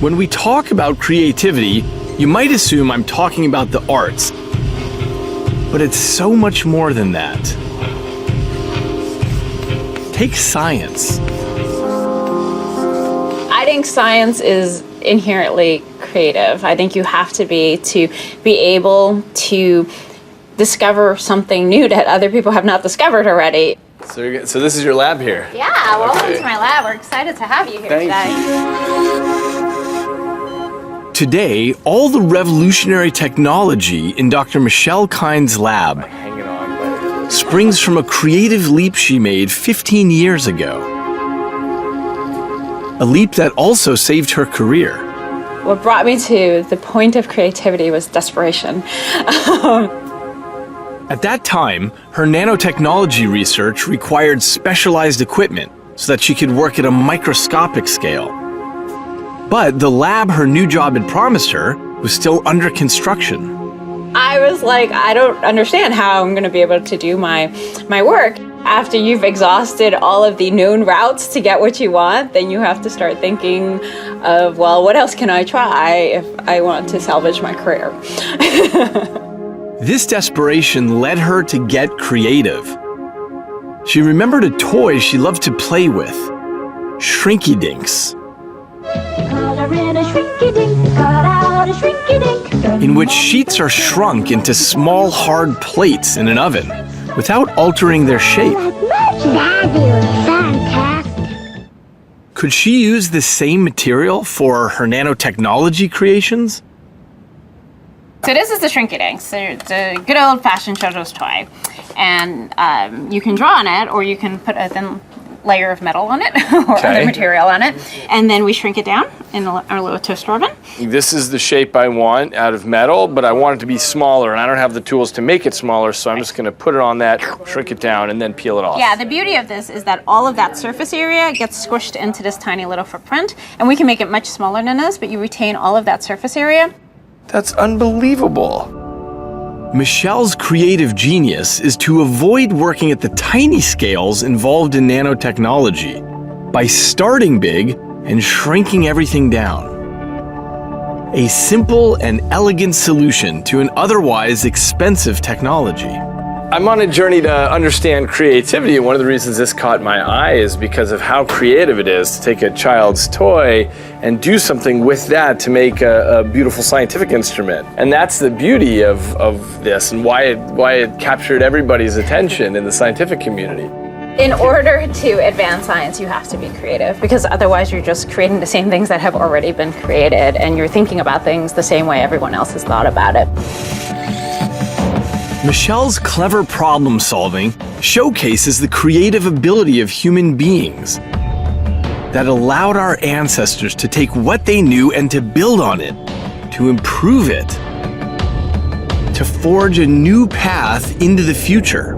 When we talk about creativity, you might assume I'm talking about the arts, but it's so much more than that. Take science. I think science is inherently creative. I think you have to be able to discover something new that other people have not discovered already. So this is your lab here? Yeah, welcome to my lab. We're excited to have you here today. Today, all the revolutionary technology in Dr. Michelle Kind's lab springs from a creative leap she made 15 years ago. A leap that also saved her career. What brought me to the point of creativity was desperation. At that time, her nanotechnology research required specialized equipment so that she could work at a microscopic scale. But the lab her new job had promised her was still under construction. I was like, I don't understand how I'm going to be able to do my work. After you've exhausted all of the known routes to get what you want, then you have to start thinking of, well, what else can I try if I want to salvage my career? This desperation led her to get creative. She remembered a toy she loved to play with, Shrinky Dinks, in which sheets are shrunk into small, hard plates in an oven without altering their shape. Could she use the same material for her nanotechnology creations? So this is the Shrinky Dinks. So it's a good old-fashioned children's toy. And you can draw on it, or you can put a thin layer of metal on it, or other material on it. And then we shrink it down in our little toaster oven. This is the shape I want out of metal, but I want it to be smaller, and I don't have the tools to make it smaller, so I'm just going to put it on that, shrink it down, and then peel it off. Yeah, the beauty of this is that all of that surface area gets squished into this tiny little footprint, and we can make it much smaller than this, but you retain all of that surface area. That's unbelievable. Michelle's creative genius is to avoid working at the tiny scales involved in nanotechnology by starting big and shrinking everything down. A simple and elegant solution to an otherwise expensive technology. I'm on a journey to understand creativity, and one of the reasons this caught my eye is because of how creative it is to take a child's toy and do something with that to make a beautiful scientific instrument. And that's the beauty of this, and why it captured everybody's attention in the scientific community. In order to advance science, you have to be creative, because otherwise you're just creating the same things that have already been created, and you're thinking about things the same way everyone else has thought about it. Michelle's clever problem solving showcases the creative ability of human beings that allowed our ancestors to take what they knew and to build on it, to improve it, to forge a new path into the future.